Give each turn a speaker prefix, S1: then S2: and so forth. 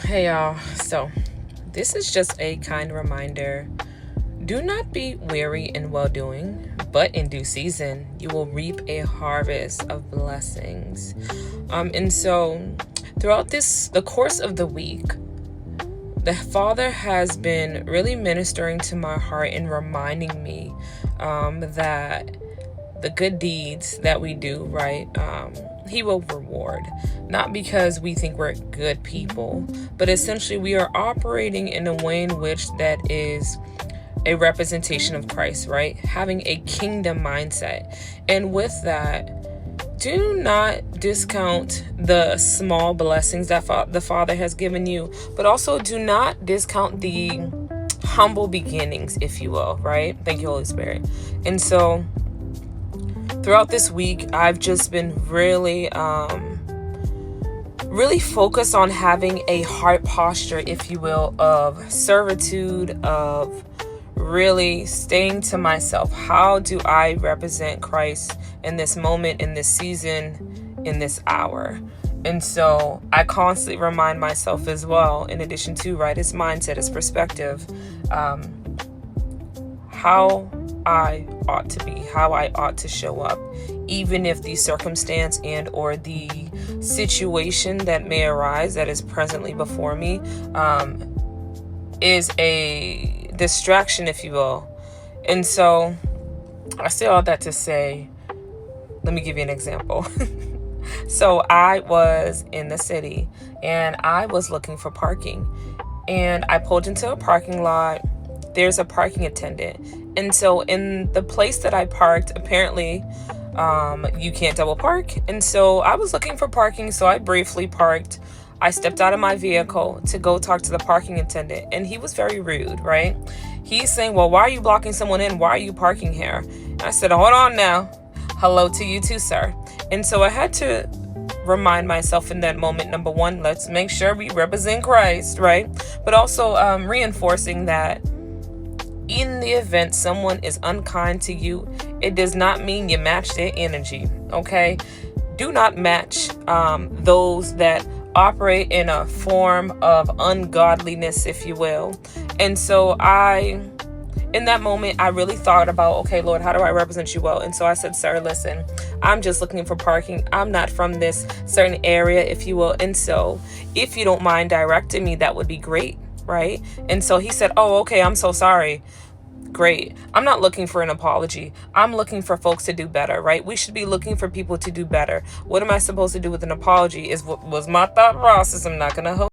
S1: Hey y'all, so this is just a kind reminder. Do not be weary in well doing, but in due season you will reap a harvest of blessings. And so throughout the course of the week, the Father has been really ministering to my heart and reminding me that the good deeds that we do, right, he will reward. Not because we think we're good people, but essentially we are operating in a way in which that is a representation of Christ, right? Having a kingdom mindset. And with that, do not discount the small blessings that the Father has given you, but also do not discount the humble beginnings, if you will, right? Thank you, Holy Spirit. And so throughout this week, I've just been really focused on having a heart posture, if you will, of servitude, of really staying to myself. How do I represent Christ in this moment, in this season, in this hour? And so I constantly remind myself as well, in addition to, right, his mindset, his perspective, how I ought to be, how I ought to show up, even if the circumstance and or the situation that may arise that is presently before me is a distraction, if you will. And so I say all that to say, let me give you an example. So I was in the city and I was looking for parking, and I pulled into a parking lot. There's a parking attendant. And so in the place that I parked, apparently you can't double park. And so I was looking for parking, so I briefly parked. I stepped out of my vehicle to go talk to the parking attendant, and he was very rude, right? He's saying, well, why are you blocking someone in? Why are you parking here? I said, hold on now. Hello to you too, sir. And so I had to remind myself in that moment, number one, let's make sure we represent Christ, right? But also reinforcing that in the event someone is unkind to you, it does not mean you match their energy, okay? Do not match those that operate in a form of ungodliness, if you will. And so in that moment, I really thought about, okay, Lord, how do I represent you well? And so I said, sir, listen, I'm just looking for parking. I'm not from this certain area, if you will. And so if you don't mind directing me, that would be great, right? And so he said, oh, okay, I'm so sorry. Great. I'm not looking for an apology. I'm looking for folks to do better, right? We should be looking for people to do better. What am I supposed to do with an apology is what was my thought process. I'm not going to